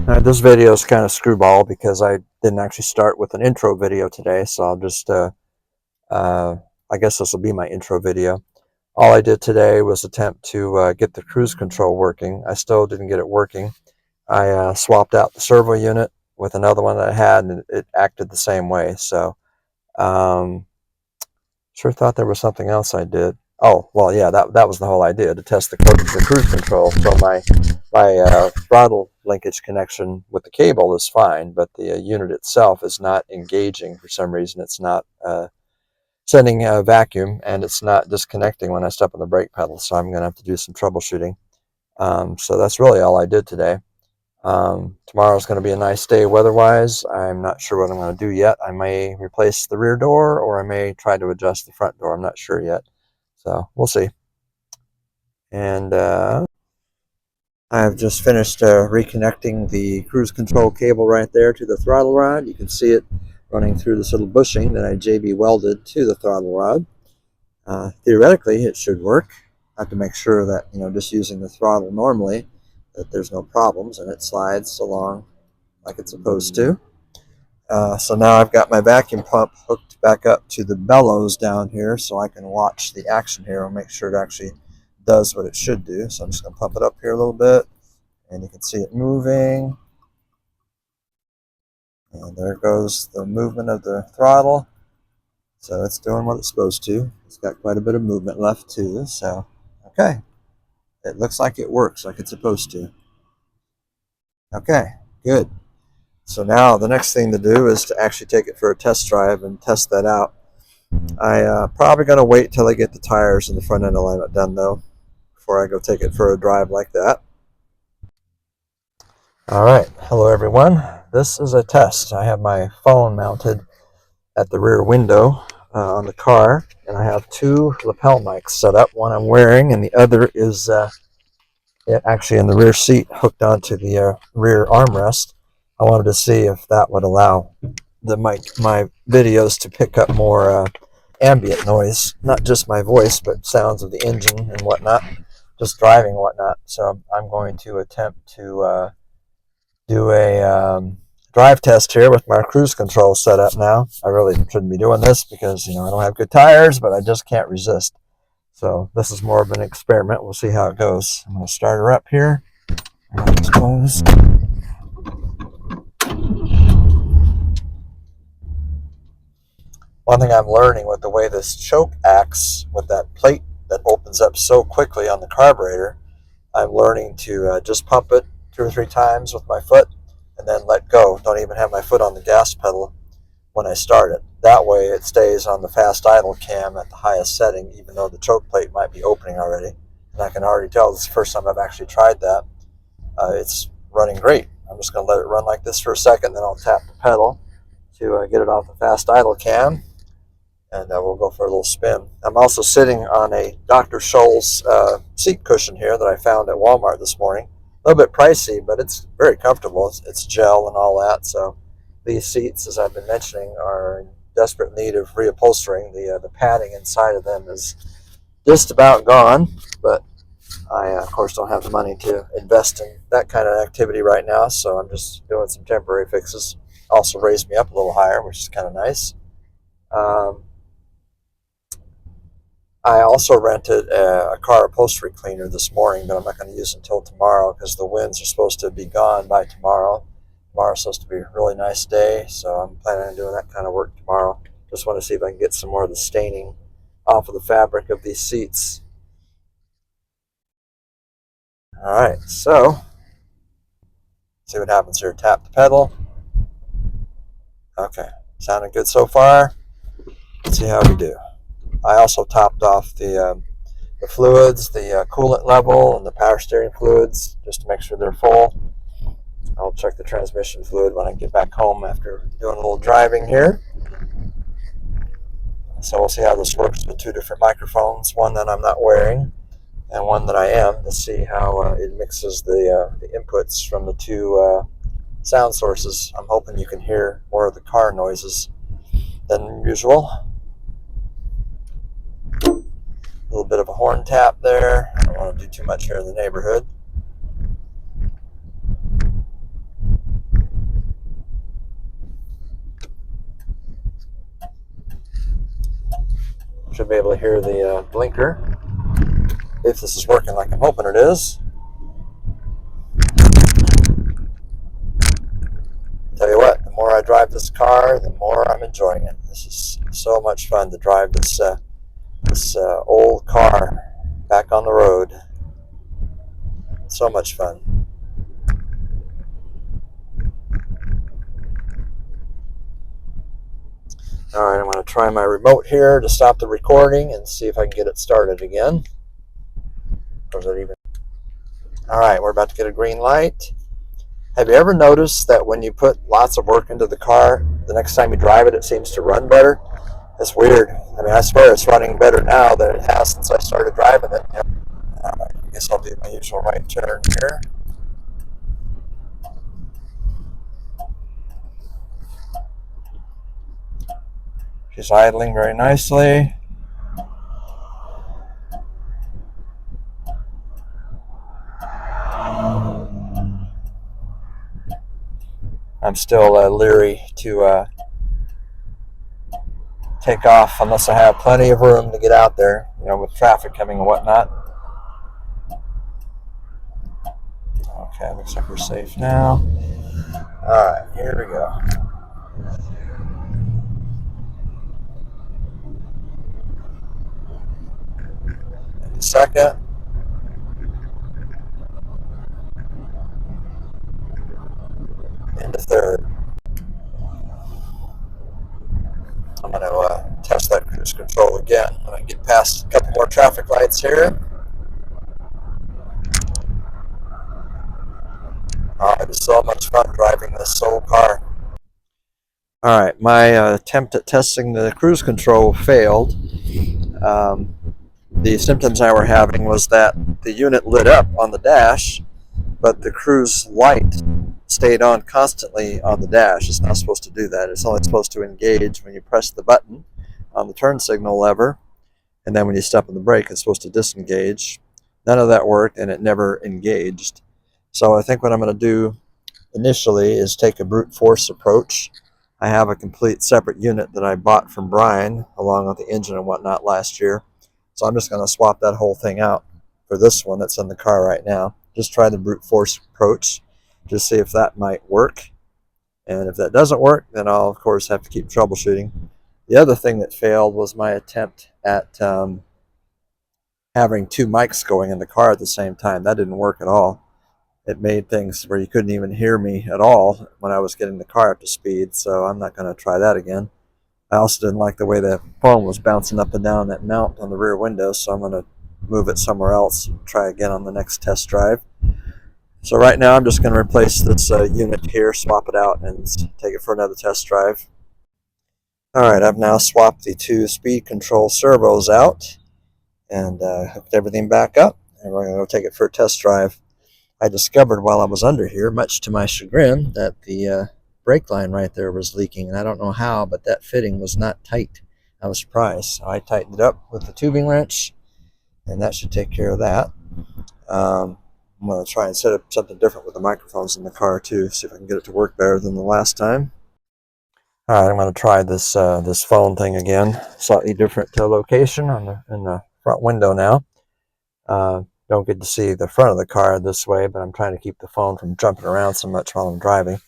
This video is kind of screwball because I didn't actually start with an intro video today, so I'll just, I guess this will be my intro video. All I did today was attempt to get the cruise control working. I still didn't get it working. I swapped out the servo unit with another one that I had, and it acted the same way. So, um, sure thought there was something else I did. Oh, well, yeah, that was the whole idea, to test the cruise control. So my throttle linkage connection with the cable is fine, but the unit itself is not engaging for some reason. It's not sending a vacuum, and it's not disconnecting when I step on the brake pedal. So I'm going to have to do some troubleshooting. So that's really all I did today. Tomorrow's going to be a nice day weather-wise. I'm not sure what I'm going to do yet. I may replace the rear door, or I may try to adjust the front door. I'm not sure yet. So we'll see. And I've just finished reconnecting the cruise control cable right there to the throttle rod. You can see it running through this little bushing that I JB welded to the throttle rod. Theoretically, it should work. I have to make sure that, just using the throttle normally, that there's no problems and it slides along like it's supposed to. So now I've got my vacuum pump hooked back up to the bellows down here so I can watch the action here and make sure it actually does what it should do. So I'm just going to pump it up here a little bit, and you can see it moving. And there goes the movement of the throttle. So it's doing what it's supposed to. It's got quite a bit of movement left too. So, okay. It looks like it works like it's supposed to. Okay, good. So now the next thing to do is to actually take it for a test drive and test that out. I probably going to wait till I get the tires and the front end alignment done though, before I go take it for a drive like that. All right, hello everyone. This is a test. I have my phone mounted at the rear window on the car, and I have two lapel mics set up. One I'm wearing, and the other is actually in the rear seat, hooked onto the rear armrest. I wanted to see if that would allow my videos to pick up more ambient noise, not just my voice, but sounds of the engine and whatnot, just driving and whatnot. So I'm going to attempt to do a drive test here with my cruise control set up now. I really shouldn't be doing this because, I don't have good tires, but I just can't resist. So this is more of an experiment. We'll see how it goes. I'm going to start her up here. It's closed. One thing I'm learning with the way this choke acts with that plate that opens up so quickly on the carburetor, I'm learning to just pump it 2 or 3 times with my foot and then let go. Don't even have my foot on the gas pedal when I start it. That way it stays on the fast idle cam at the highest setting, even though the choke plate might be opening already. And I can already tell this is the first time I've actually tried that. It's running great. I'm just going to let it run like this for a second, then I'll tap the pedal to get it off the fast idle cam, and we'll go for a little spin. I'm also sitting on a Dr. Scholl's seat cushion here that I found at Walmart this morning. A little bit pricey, but it's very comfortable. It's gel and all that, so these seats, as I've been mentioning, are in desperate need of reupholstering. The padding inside of them is just about gone, but I, of course, don't have the money to invest in that kind of activity right now, so I'm just doing some temporary fixes. Also raised me up a little higher, which is kind of nice. I also rented a car upholstery cleaner this morning, but I'm not going to use it until tomorrow because the winds are supposed to be gone by tomorrow. Tomorrow's supposed to be a really nice day, so I'm planning on doing that kind of work tomorrow. Just want to see if I can get some more of the staining off of the fabric of these seats. All right, so see what happens here. Tap the pedal. Okay, sounding good so far. Let's see how we do. I also topped off the fluids, the coolant level, and the power steering fluids, just to make sure they're full. I'll check the transmission fluid when I get back home after doing a little driving here. So we'll see how this works with 2 different microphones, one that I'm not wearing and one that I am, to see how it mixes the inputs from the 2 sound sources. I'm hoping you can hear more of the car noises than usual. A little bit of a horn tap there. I don't want to do too much here in the neighborhood. should be able to hear the blinker, if this is working like I'm hoping it is. Tell you what, the more I drive this car, the more I'm enjoying it. This is so much fun to drive this old car back on the road. So much fun. Alright, I'm going to try my remote here to stop the recording and see if I can get it started again. Or is it even? Alright, we're about to get a green light. Have you ever noticed that when you put lots of work into the car, the next time you drive it, it seems to run better? It's weird. I mean, I swear it's running better now than it has since I started driving it. I guess I'll do my usual right turn here. She's idling very nicely. I'm still leery to take off unless I have plenty of room to get out there, you know, with traffic coming and whatnot. Okay, looks like we're safe now. Alright, here we go. In a second. Into third. I'm going to test that cruise control again when I get past a couple more traffic lights here. It is so much fun driving this old car. Alright, my attempt at testing the cruise control failed. The symptoms I were having was that the unit lit up on the dash, but the cruise light stayed on constantly on the dash. It's not supposed to do that. It's only supposed to engage when you press the button on the turn signal lever, and then when you step on the brake, it's supposed to disengage. None of that worked, and it never engaged. So I think what I'm going to do initially is take a brute force approach. I have a complete separate unit that I bought from Brian along with the engine and whatnot last year. So I'm just going to swap that whole thing out for this one that's in the car right now. Just try the brute force approach, just see if that might work. And if that doesn't work, then I'll of course have to keep troubleshooting. The other thing that failed was my attempt at having two mics going in the car at the same time. That didn't work at all. It made things where you couldn't even hear me at all when I was getting the car up to speed, so I'm not going to try that again. I also didn't like the way the phone was bouncing up and down that mount on the rear window, so I'm going to move it somewhere else and try again on the next test drive. So right now I'm just going to replace this unit here, swap it out, and take it for another test drive. Alright, I've now swapped the two speed control servos out and hooked everything back up, and we're going to go take it for a test drive. I discovered while I was under here, much to my chagrin, that the brake line right there was leaking, and I don't know how, but that fitting was not tight. I was surprised. So I tightened it up with the tubing wrench, and that should take care of that. I'm going to try and set up something different with the microphones in the car too, see if I can get it to work better than the last time. Alright, I'm going to try this this phone thing again. Slightly different location in the front window now. Don't get to see the front of the car this way, but I'm trying to keep the phone from jumping around so much while I'm driving.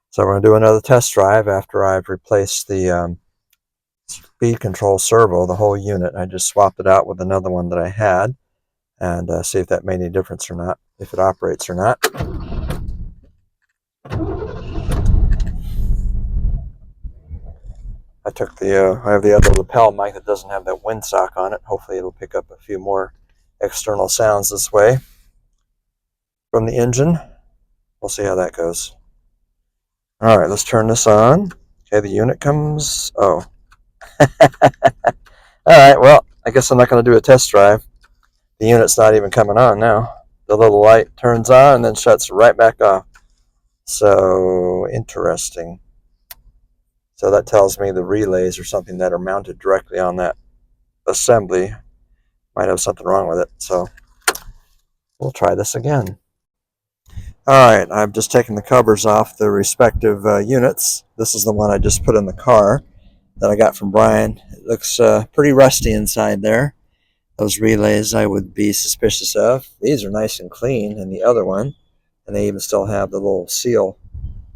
So we're going to do another test drive after I've replaced the speed control servo, the whole unit. I just swapped it out with another one that I had, and see if that made any difference or not, if it operates or not. I have the other lapel mic that doesn't have that windsock on it. Hopefully it'll pick up a few more external sounds this way from the engine. We'll see how that goes. Alright, let's turn this on. Okay, the unit comes. Oh. Alright, well, I guess I'm not going to do a test drive. The unit's not even coming on now. The little light turns on and then shuts right back off. So, interesting. So that tells me the relays or something that are mounted directly on that assembly might have something wrong with it. So, we'll try this again. Alright, I've just taken the covers off the respective units. This is the one I just put in the car. that I got from Brian. It looks pretty rusty inside there. Those relays I would be suspicious of. These are nice and clean in the other one, and they even still have the little seal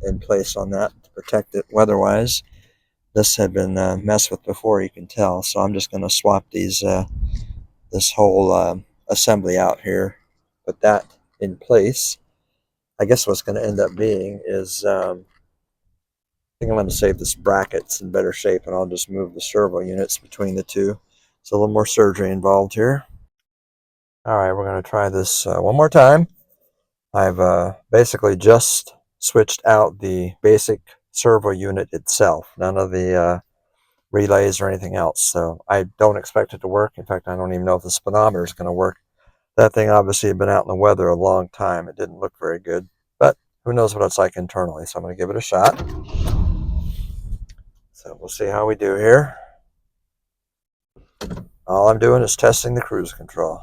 in place on that to protect it weather-wise. This had been messed with before, you can tell, so I'm just going to swap these this whole assembly out here, put that in place. I guess what's going to end up being is I think I'm going to save this brackets in better shape, and I'll just move the servo units between the two. It's a little more surgery involved here. All right, we're going to try this one more time. I've basically just switched out the basic servo unit itself, none of the relays or anything else. So I don't expect it to work. In fact, I don't even know if the speedometer is going to work. That thing obviously had been out in the weather a long time. It didn't look very good, but who knows what it's like internally. So I'm going to give it a shot. So we'll see how we do here. All I'm doing is testing the cruise control.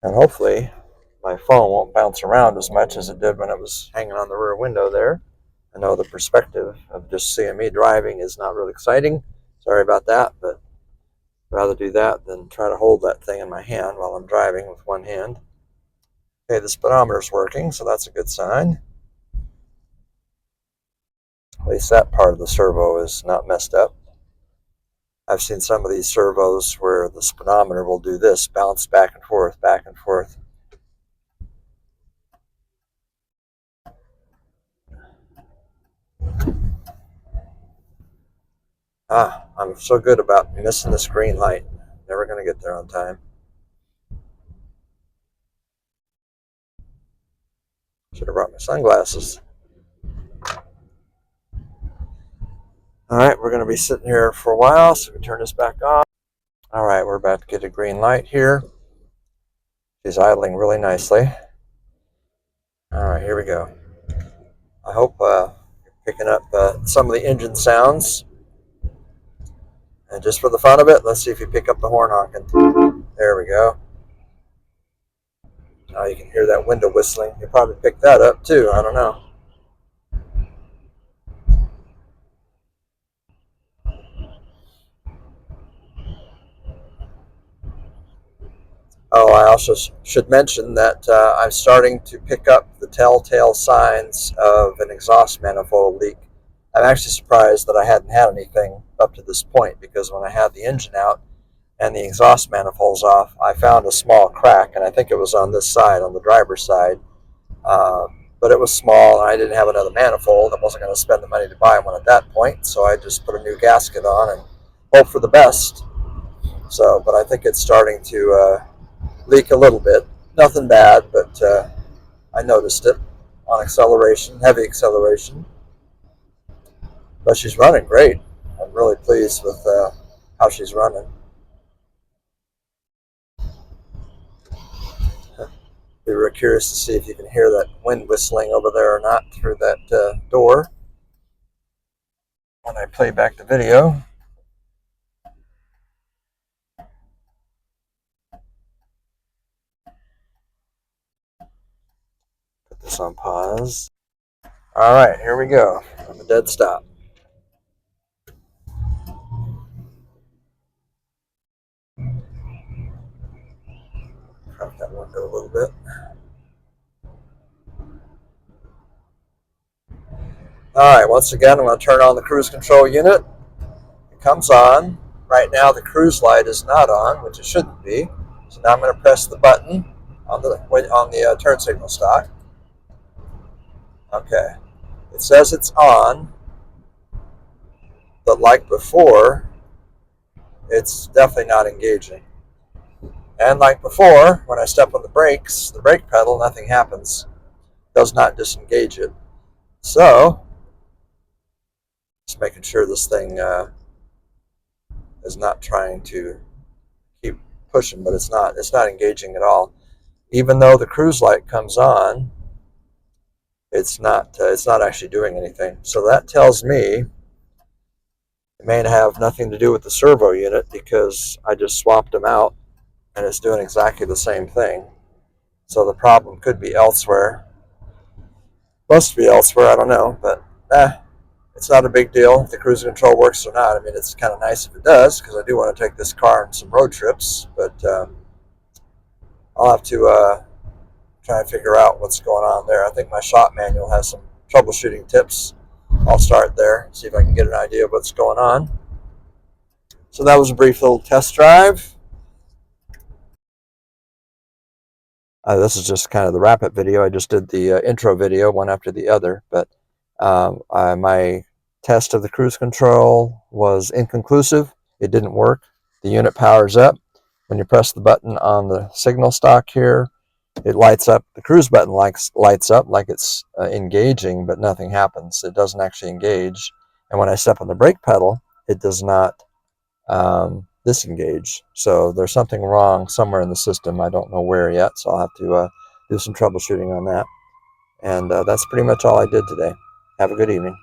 And hopefully my phone won't bounce around as much as it did when it was hanging on the rear window there. I know the perspective of just seeing me driving is not really exciting. Sorry about that, but I'd rather do that than try to hold that thing in my hand while I'm driving with one hand. Okay, the speedometer's working, so that's a good sign. At least that part of the servo is not messed up. I've seen some of these servos where the speedometer will do this, bounce back and forth, back and forth. I'm so good about missing this green light. Never going to get there on time. Should have brought my sunglasses. All right, we're going to be sitting here for a while, so we turn this back on. All right, we're about to get a green light here. She's idling really nicely. All right, here we go. I hope you're picking up some of the engine sounds. And just for the fun of it, let's see if you pick up the horn honking. There we go. Now you can hear that window whistling. You probably picked that up too. I don't know. Oh, I also should mention that I'm starting to pick up the telltale signs of an exhaust manifold leak. I'm actually surprised that I hadn't had anything up to this point, because when I had the engine out and the exhaust manifolds off, I found a small crack, and I think it was on this side, on the driver's side. But it was small, and I didn't have another manifold. I wasn't going to spend the money to buy one at that point, so I just put a new gasket on and hope for the best. So, but I think it's starting to leak a little bit. Nothing bad, but I noticed it on acceleration, heavy acceleration. But she's running great. I'm really pleased with how she's running. We were curious to see if you can hear that wind whistling over there or not through that door. When I play back the video, put this on pause. All right, here we go. I'm a dead stop. Crack that window a little bit. All right, once again, I'm going to turn on the cruise control unit. It comes on. Right now, the cruise light is not on, which it shouldn't be. So now I'm going to press the button on the turn signal stock. Okay, it says it's on, but like before, it's definitely not engaging. And like before, when I step on the brakes, the brake pedal, nothing happens. It does not disengage it. So, just making sure this thing is not trying to keep pushing, but it's not engaging at all. Even though the cruise light comes on, it's not actually doing anything. So that tells me it may have nothing to do with the servo unit, because I just swapped them out and it's doing exactly the same thing. So the problem could be elsewhere. Must be elsewhere, I don't know, but it's not a big deal if the cruise control works or not. I mean, it's kind of nice if it does, because I do want to take this car on some road trips, but I'll have to try and figure out what's going on there. I think my shop manual has some troubleshooting tips. I'll start there, see if I can get an idea of what's going on. So that was a brief little test drive. This is just kind of the wrap-up video. I just did the intro video, one after the other, but my test of the cruise control was inconclusive. It didn't work. The unit powers up. When you press the button on the signal stock here, it lights up. The cruise button lights up like it's engaging, but nothing happens. It doesn't actually engage. And when I step on the brake pedal, it does not disengage. So there's something wrong somewhere in the system. I don't know where yet, so I'll have to do some troubleshooting on that. And that's pretty much all I did today. Have a good evening.